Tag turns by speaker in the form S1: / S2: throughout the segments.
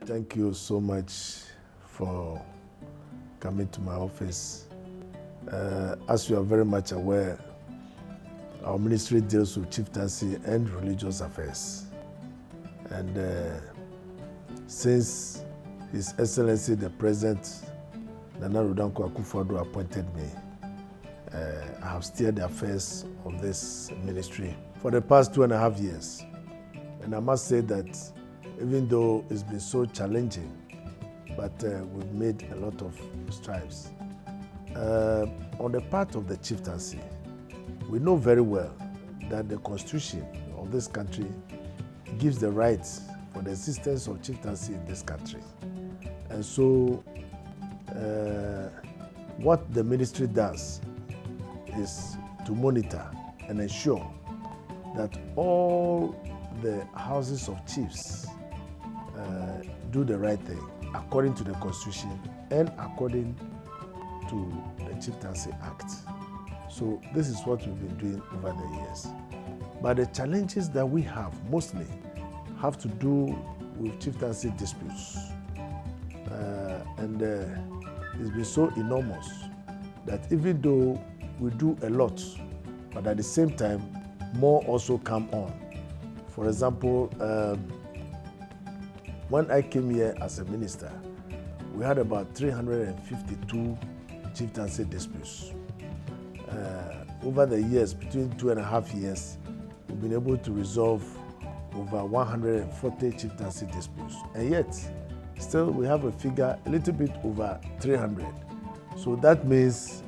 S1: Thank you so much for coming to my office. As you are very much aware, our ministry deals with chieftaincy and religious affairs. And since His Excellency the President Nana Dankwa Akufo-Addo appointed me, I have steered the affairs of this ministry for the past 2.5 years. And I must say that even though it's been so challenging, but we've made a lot of strides. On the part of the chieftaincy, we know very well that the constitution of this country gives the right for the existence of chieftaincy in this country. And so what the ministry does is to monitor and ensure that all the houses of chiefs do the right thing according to the constitution and according to the Chieftaincy Act. So this is what we've been doing over the years. But the challenges that we have mostly have to do with chieftaincy disputes. And it's been so enormous that even though we do a lot, but at the same time, more also come on. For example, when I came here as a minister, we had about 352 chieftaincy disputes. Over the years, between 2.5 years, we've been able to resolve over 140 chieftaincy disputes. And yet, still we have a figure a little bit over 300. So that means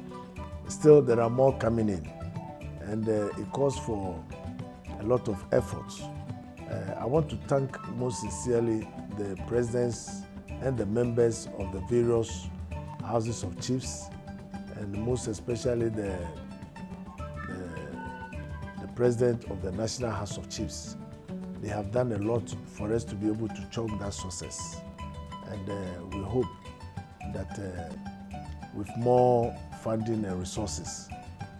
S1: still there are more coming in. And it calls for a lot of efforts. I want to thank most sincerely the presidents and the members of the various houses of chiefs, and most especially the president of the National House of Chiefs. They have done a lot for us to be able to chalk that success. And we hope that with more funding and resources,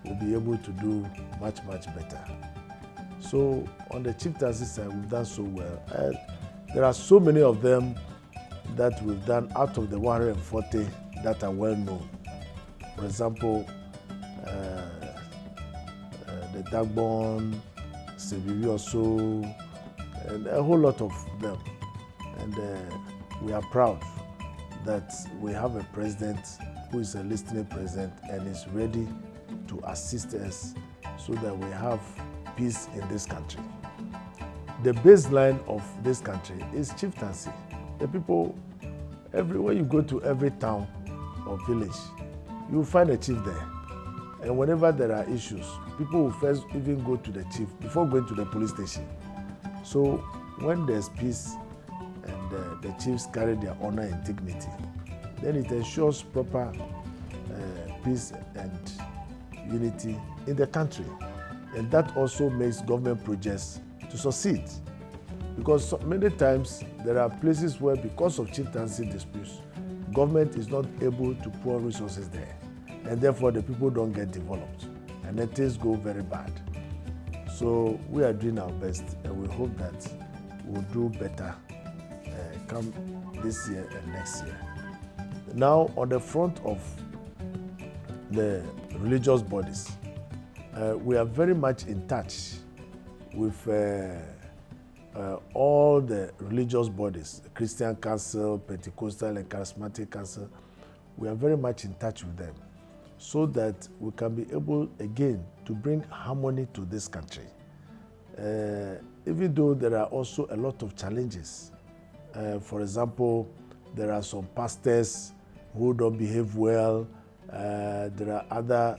S1: we'll be able to do much, much better. So on the chieftaincy side, we've done so well. There are so many of them that we've done out of the 140 that are well known. For example, the Dagbon, Sebirioso, and a whole lot of them. And we are proud that we have a president who is a listening president and is ready to assist us so that we have peace in this country. The baseline of this country is chieftaincy. The people, everywhere you go to every town or village, you will find a chief there. And whenever there are issues, people will first even go to the chief before going to the police station. So when there's peace and the chiefs carry their honor and dignity, then it ensures proper peace and unity in the country. And that also makes government projects to succeed. Because many times there are places where, because of chieftaincy disputes, government is not able to pour resources there. And therefore the people don't get developed. And then things go very bad. So we are doing our best, and we hope that we'll do better come this year and next year. Now, on the front of the religious bodies, we are very much in touch with all the religious bodies, the Christian Council, Pentecostal and Charismatic Council. We are very much in touch with them so that we can be able again to bring harmony to this country. Even though there are also a lot of challenges. For example, there are some pastors who don't behave well. There are other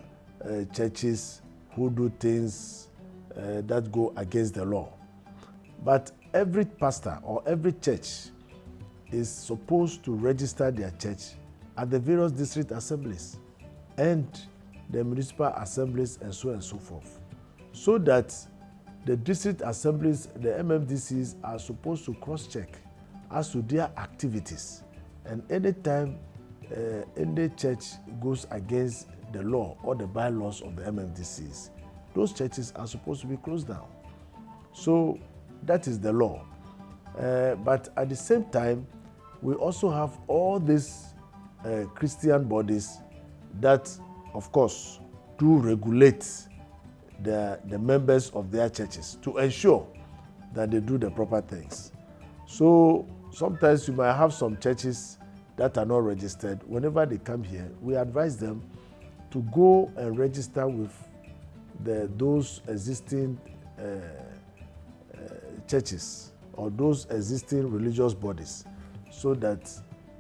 S1: churches who do things that go against the law. But every pastor or every church is supposed to register their church at the various district assemblies and the municipal assemblies and so on and so forth, so that the district assemblies, the MMDCs, are supposed to cross-check as to their activities. And anytime any church goes against the law or the bylaws of the MMDCs, those churches are supposed to be closed down. So that is the law. But at the same time, we also have all these Christian bodies that, of course, do regulate the members of their churches to ensure that they do the proper things. So sometimes you might have some churches that are not registered. Whenever they come here, we advise them to go and register with those existing churches or those existing religious bodies so that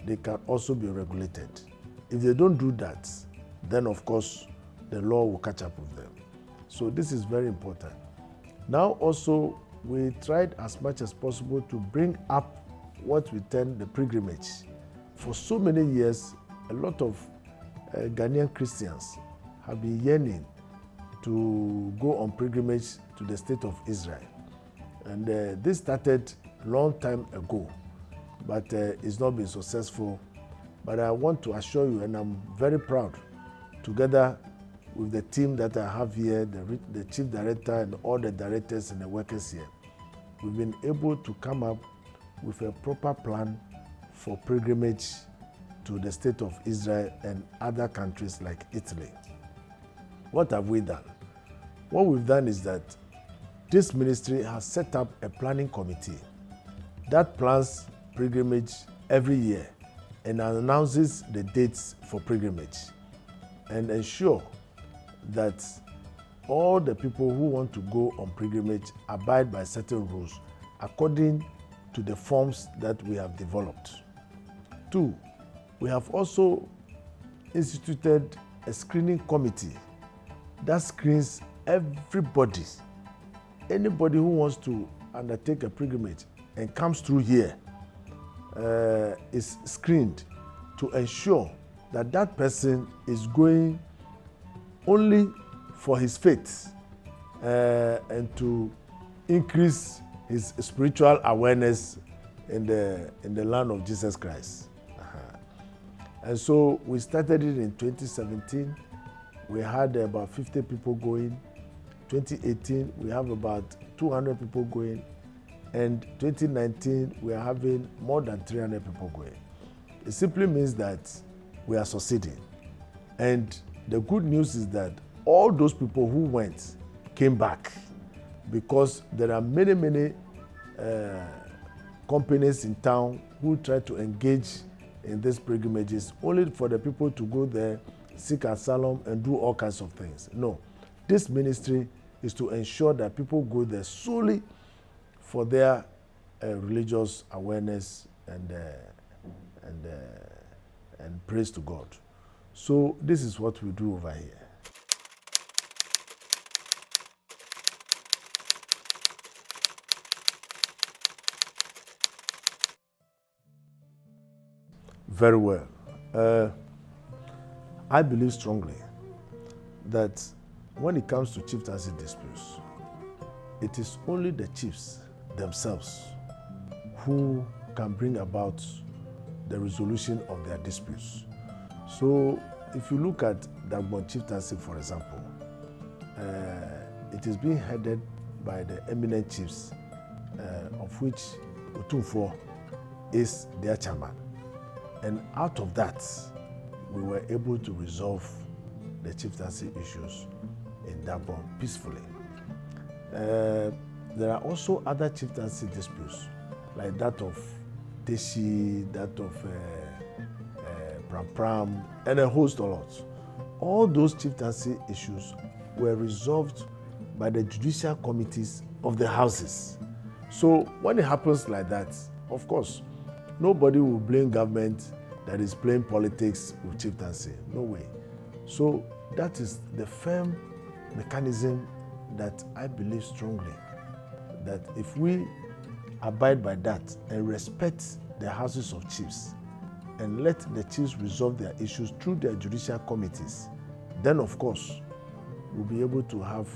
S1: they can also be regulated. If they don't do that, then of course the law will catch up with them. So this is very important. Now also we tried as much as possible to bring up what we term the pilgrimage. For so many years, a lot of Ghanaian Christians have been yearning to go on pilgrimage to the state of Israel. And this started a long time ago, but it's not been successful. But I want to assure you, and I'm very proud, together with the team that I have here, the chief director and all the directors and the workers here, we've been able to come up with a proper plan for pilgrimage to the state of Israel and other countries like Italy. What have we done? What we've done is that this ministry has set up a planning committee that plans pilgrimage every year and announces the dates for pilgrimage and ensure that all the people who want to go on pilgrimage abide by certain rules according to the forms that we have developed. 2, we have also instituted a screening committee that screens everybody. Anybody who wants to undertake a pilgrimage and comes through here is screened to ensure that that person is going only for his faith and to increase his spiritual awareness in the land of Jesus Christ. And so we started it in 2017. We had about 50 people going. 2018, we have about 200 people going. And 2019, we are having more than 300 people going. It simply means that we are succeeding. And the good news is that all those people who went came back, because there are many companies in town who try to engage in these pilgrimages only for the people to go there, seek asylum, and do all kinds of things. No, this ministry is to ensure that people go there solely for their religious awareness and praise to God. So this is what we do over here. Very well. I believe strongly that when it comes to chieftaincy disputes, it is only the chiefs themselves who can bring about the resolution of their disputes. So if you look at Dagbon chieftaincy, for example, it is being headed by the eminent chiefs, of which Otumfuo is their chairman. And out of that, we were able to resolve the chieftaincy issues in Dagbon peacefully. There are also other chieftaincy disputes, like that of Deshi, that of Pram, and a host of lots. All those chieftaincy issues were resolved by the judicial committees of the houses. So when it happens like that, of course, nobody will blame government that is playing politics with chieftaincy. No way. So that is the firm mechanism that I believe strongly, that if we abide by that and respect the houses of chiefs and let the chiefs resolve their issues through their judicial committees, then of course we'll be able to have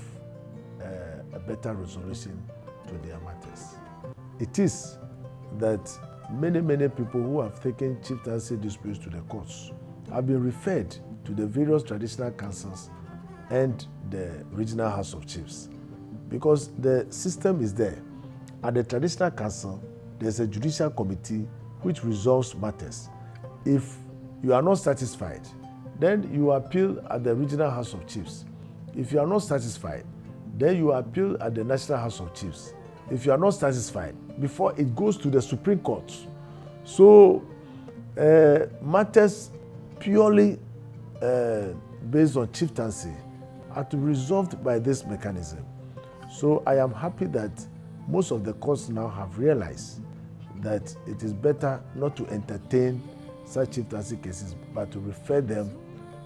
S1: a better resolution to their matters. It is that many people who have taken chieftaincy disputes to the courts have been referred to the various traditional councils and the regional house of chiefs, because the system is there. At the traditional council, there's a judicial committee which resolves matters. If you are not satisfied, then you appeal at the Regional House of Chiefs. If you are not satisfied, then you appeal at the National House of Chiefs. If you are not satisfied, before it goes to the Supreme Court. So matters purely based on chieftaincy are to be resolved by this mechanism. So I am happy that most of the courts now have realized that it is better not to entertain such chieftaincy cases, but to refer them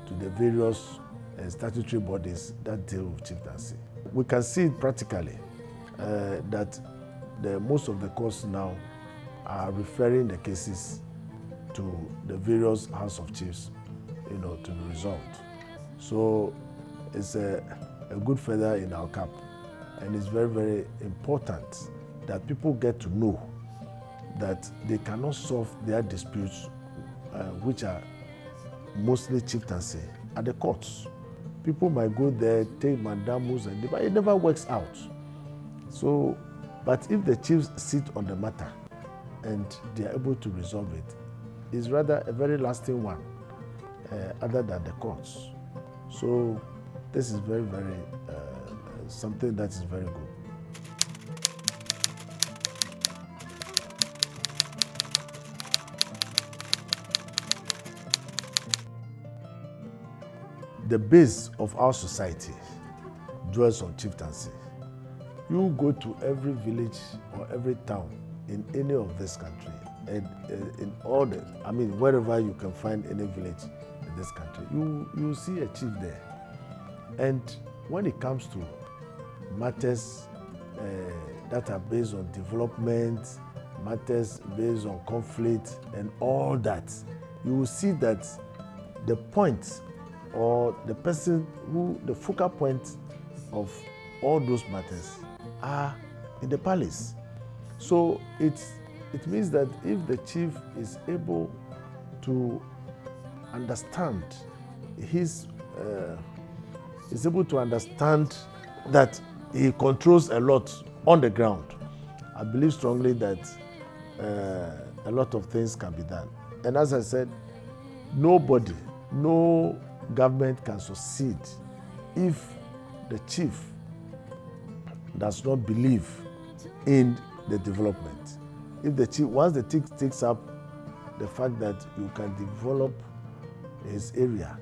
S1: to the various statutory bodies that deal with chieftaincy. We can see it practically that most of the courts now are referring the cases to the various House of Chiefs, to be resolved. So it's a good feather in our cap, and it's very, very important that people get to know that they cannot solve their disputes, which are mostly chieftaincy, at the courts. People might go there, take mandamus, but it never works out. So, but if the chiefs sit on the matter and they are able to resolve it, it's rather a very lasting one, other than the courts. So this is very, very something that is very good. The base of our society dwells on chieftaincy. You go to every village or every town in any of this country, and in all wherever you can find any village in this country, you see a chief there. And when it comes to matters that are based on development, matters based on conflict and all that, you will see that the point or the person the focal point of all those matters are in the palace. So it means that if the chief is able to understand is able to understand that he controls a lot on the ground, I believe strongly that a lot of things can be done. And as I said, no government can succeed if the chief does not believe in the development. If the chief, once the chief takes up the fact that you can develop his area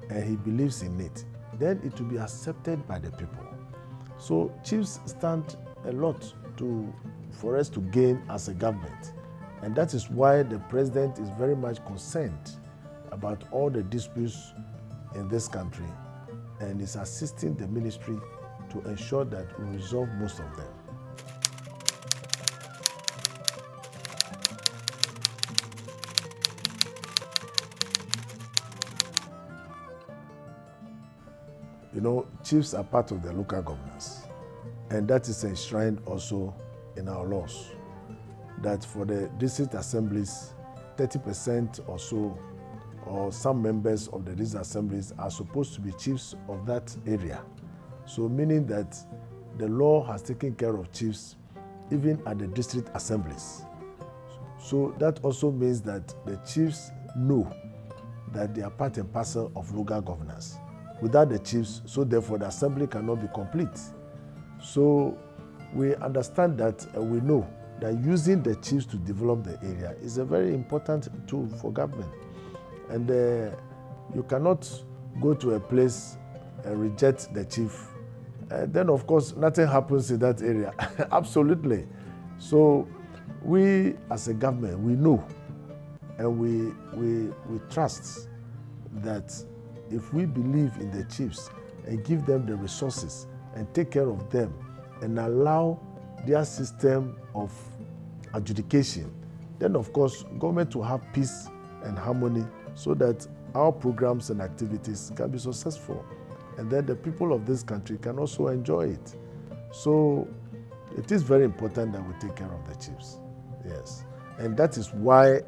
S1: and he believes in it, then it will be accepted by the people. So chiefs stand a lot for us to gain as a government. And that is why the president is very much concerned about all the disputes in this country and is assisting the ministry to ensure that we resolve most of them. Chiefs are part of the local governance, and that is enshrined also in our laws, that for the district assemblies, 30% or so, or some members of the district assemblies are supposed to be chiefs of that area. So meaning that the law has taken care of chiefs even at the district assemblies. So that also means that the chiefs know that they are part and parcel of local governance. Without the chiefs, so therefore the assembly cannot be complete. So we understand that, we know that using the chiefs to develop the area is a very important tool for government. And you cannot go to a place and reject the chief. Then of course nothing happens in that area. Absolutely. So we as a government, we know and we trust that if we believe in the chiefs and give them the resources and take care of them and allow their system of adjudication, then of course government will have peace and harmony so that our programs and activities can be successful. And then the people of this country can also enjoy it. So it is very important that we take care of the chiefs. Yes. And that is why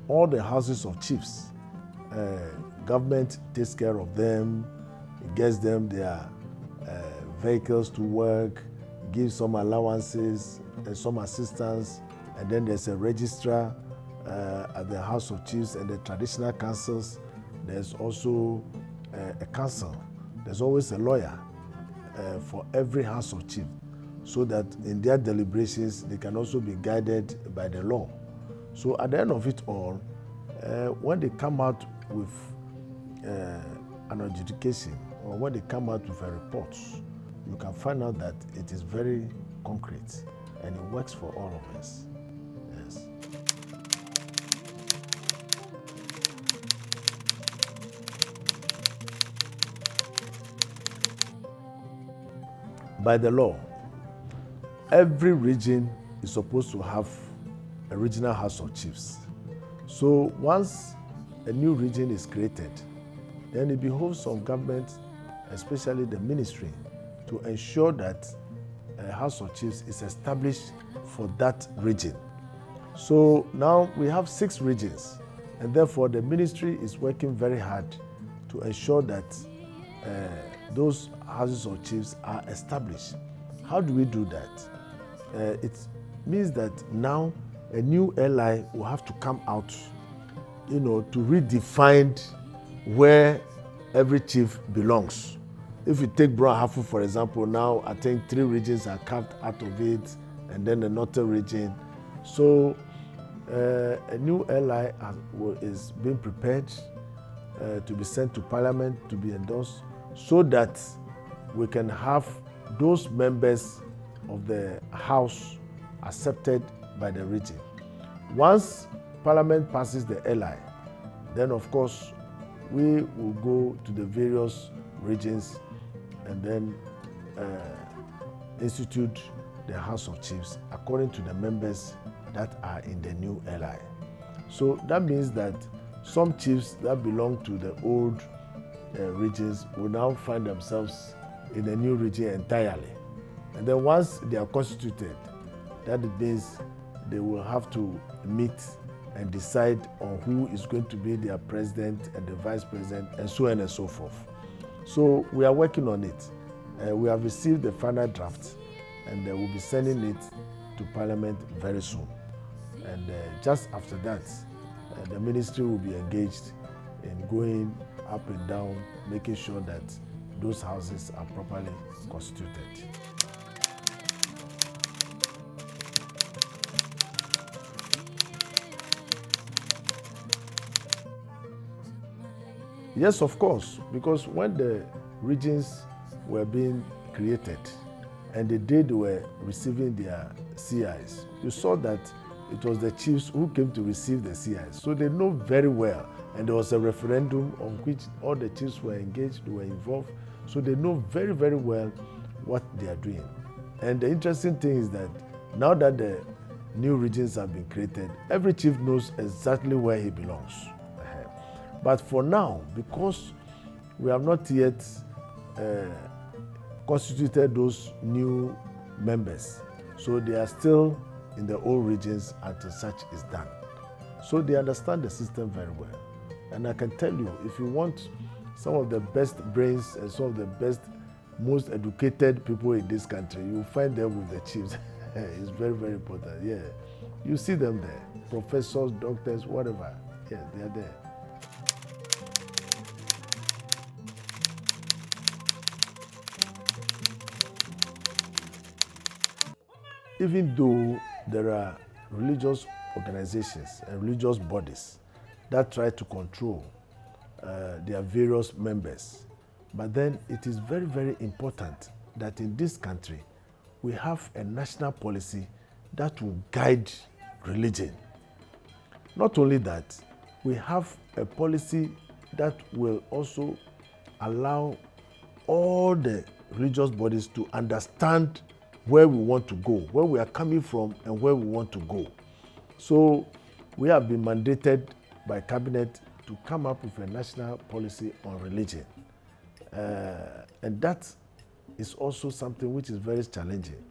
S1: all the houses of chiefs, government takes care of them, gets them their vehicles to work, gives some allowances, and some assistants, and then there's a registrar at the House of Chiefs and the traditional councils. There's also a council. There's always a lawyer for every House of Chiefs, so that in their deliberations they can also be guided by the law. So at the end of it all, when they come out with an adjudication, or when they come out with a report, you can find out that it is very concrete and it works for all of us. Yes. By the law, every region is supposed to have a regional House of Chiefs. So once a new region is created, then it behoves on government, especially the ministry, to ensure that a House of Chiefs is established for that region. So now we have 6 regions, and therefore the ministry is working very hard to ensure that those Houses of Chiefs are established. How do we do that? It means that now a new LI will have to come out, to redefine where every chief belongs. If you take Brong Ahafo, for example, now I think 3 regions are carved out of it, and then the northern region. So a new LI is being prepared to be sent to Parliament to be endorsed, so that we can have those members of the House accepted by the region. Once Parliament passes the LI, then of course we will go to the various regions and then institute the House of Chiefs according to the members that are in the new LI. So that means that some chiefs that belong to the old regions will now find themselves in the new region entirely. And then once they are constituted, that means they will have to meet and decide on who is going to be their president and the vice president, and so on and so forth. So we are working on it. We have received the final draft, and we'll be sending it to Parliament very soon. And just after that, the ministry will be engaged in going up and down, making sure that those houses are properly constituted. Yes, of course, because when the regions were being created and the day they were receiving their CIs, you saw that it was the chiefs who came to receive the CIs. So they know very well, and there was a referendum on which all the chiefs were engaged, they were involved. So they know very, very well what they are doing. And the interesting thing is that now that the new regions have been created, every chief knows exactly where he belongs. But for now, because we have not yet constituted those new members, so they are still in the old regions until such is done. So they understand the system very well. And I can tell you, if you want some of the best brains and some of the best, most educated people in this country, you'll find them with the chiefs. It's very, very important. Yeah. You see them there. Professors, doctors, whatever. Yeah, they are there. Even though there are religious organizations and religious bodies that try to control their various members, but then it is very, very important that in this country we have a national policy that will guide religion. Not only that, we have a policy that will also allow all the religious bodies to understand where we want to go, where we are coming from and where we want to go. So we have been mandated by Cabinet to come up with a national policy on religion. And that is also something which is very challenging.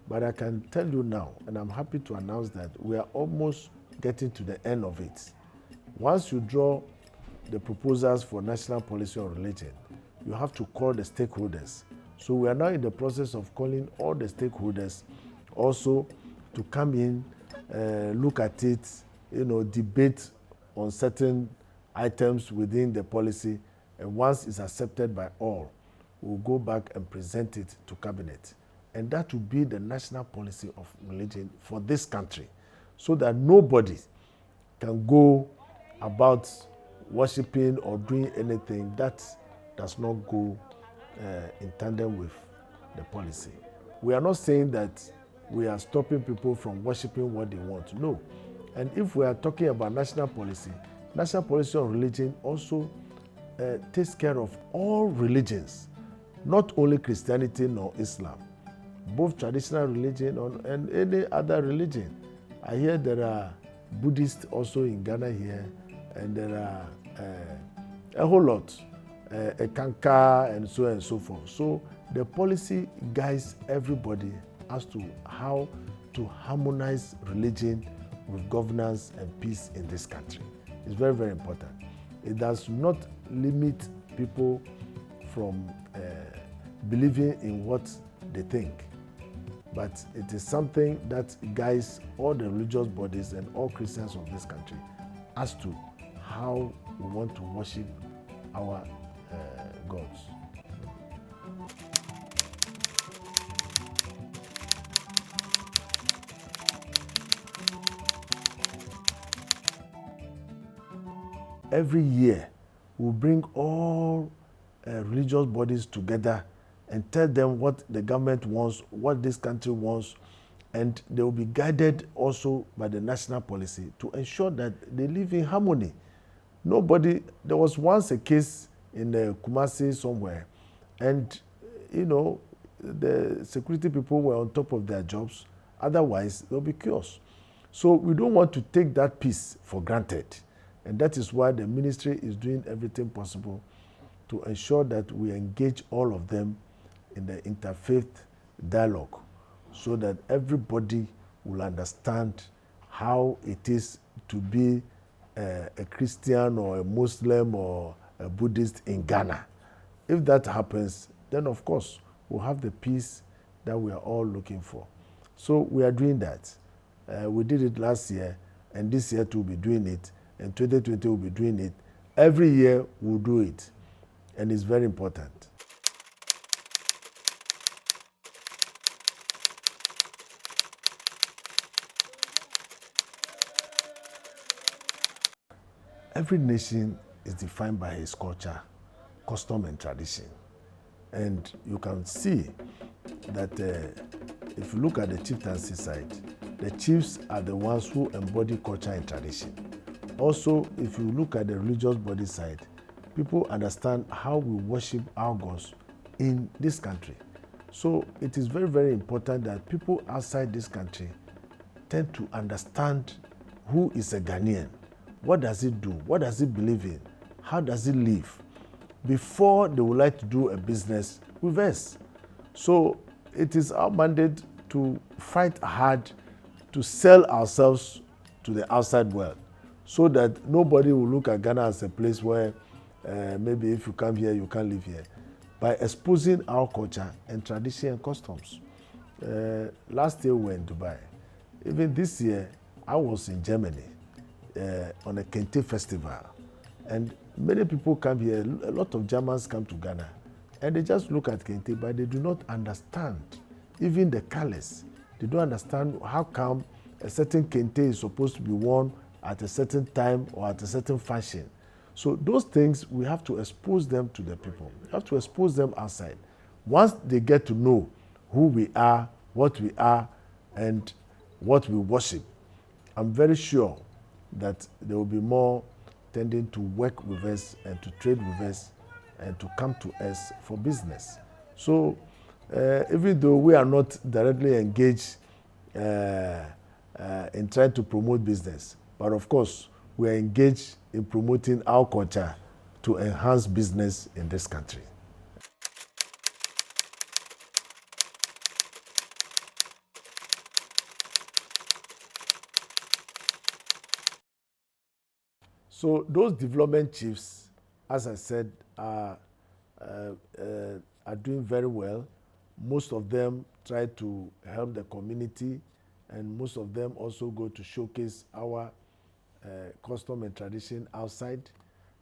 S1: But I can tell you now, and I'm happy to announce that we are almost getting to the end of it. Once you draw the proposals for national policy on religion, you have to call the stakeholders. So we are now in the process of calling all the stakeholders also to come in, look at it, debate on certain items within the policy, and once it's accepted by all, we'll go back and present it to cabinet. And that will be the national policy of religion for this country, so that nobody can go about worshiping or doing anything that does not go in tandem with the policy. We are not saying that we are stopping people from worshiping what they want. No. And if we are talking about national policy on religion also takes care of all religions, not only Christianity nor Islam, both traditional religion and any other religion. I hear there are Buddhists also in Ghana here, and there are a whole lot, a Kanka and so on and so forth. So the policy guides everybody as to how to harmonize religion with governance and peace in this country. It's very, very important. It does not limit people from believing in what they think, but it is something that guides all the religious bodies and all Christians of this country as to how we want to worship our gods. Every year, we'll bring all religious bodies together and tell them what the government wants, what this country wants, and they will be guided also by the national policy to ensure that they live in harmony. There was once a case in Kumasi somewhere, and the security people were on top of their jobs. Otherwise, there'll be chaos. So we don't want to take that peace for granted. And that is why the ministry is doing everything possible to ensure that we engage all of them in the interfaith dialogue, so that everybody will understand how it is to be a Christian or a Muslim or a Buddhist in Ghana. If that happens, then of course we'll have the peace that we are all looking for. So we are doing that. We did it last year, and this year too we'll be doing it, and 2020 we'll be doing it. Every year we'll do it, and it's very important. Every nation is defined by its culture, custom, and tradition. And you can see that if you look at the chieftaincy side, the chiefs are the ones who embody culture and tradition. Also, if you look at the religious body side, people understand how we worship our gods in this country. So it is very, very important that people outside this country tend to understand who is a Ghanaian. What does he do? What does he believe in? How does he live? Before they would like to do a business with us. So it is our mandate to fight hard to sell ourselves to the outside world, so that nobody will look at Ghana as a place where maybe if you come here, you can't live here. By exposing our culture and tradition and customs. Last year we were in Dubai. Even this year, I was in Germany on a Kente festival. And many people come here, a lot of Germans come to Ghana, and they just look at Kente, but they do not understand even the colors. They don't understand how come a certain Kente is supposed to be worn at a certain time or at a certain fashion. So those things, we have to expose them to the people. We have to expose them outside. Once they get to know who we are, and what we worship, I'm very sure that there will be more tending to work with us and to trade with us and to come to us for business. So even though we are not directly engaged in trying to promote business, but of course we are engaged in promoting our culture to enhance business in this country. So those development chiefs, as I said, are doing very well. Most of them try to help the community and most of them also go to showcase our custom and tradition outside.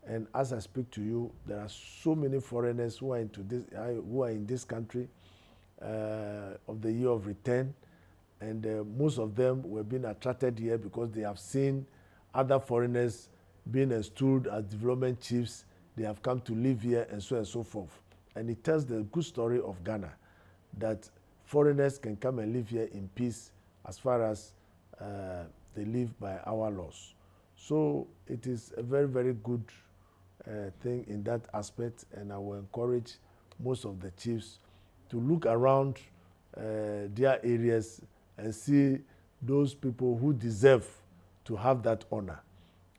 S1: And as I speak to you, there are so many foreigners who are in this country of the year of return, and most of them were being attracted here because they have seen other foreigners being installed as development chiefs. They have come to live here and so forth. And it tells the good story of Ghana, that foreigners can come and live here in peace as far as they live by our laws. So it is a very, very good thing in that aspect, and I will encourage most of the chiefs to look around their areas and see those people who deserve to have that honor.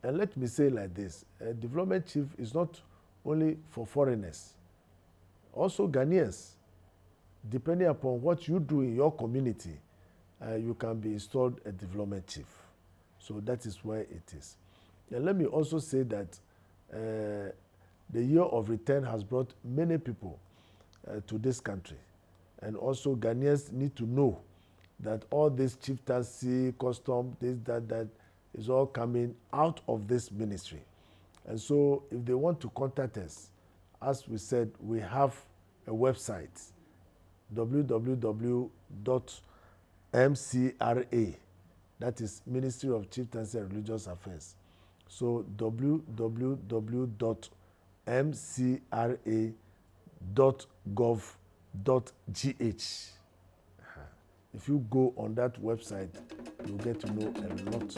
S1: And let me say like this, a development chief is not only for foreigners, also Ghanaians. Depending upon what you do in your community, you can be installed a development chief. So that is where it is. And let me also say that the year of return has brought many people to this country. And also Ghanaians need to know that all this chieftaincy, custom, this, that is all coming out of this ministry. And so if they want to contact us, as we said, we have a website, www.mcra, that is Ministry of Chieftaincy and Religious Affairs. So www.mcra.gov.gh. If you go on that website, you'll get to know a lot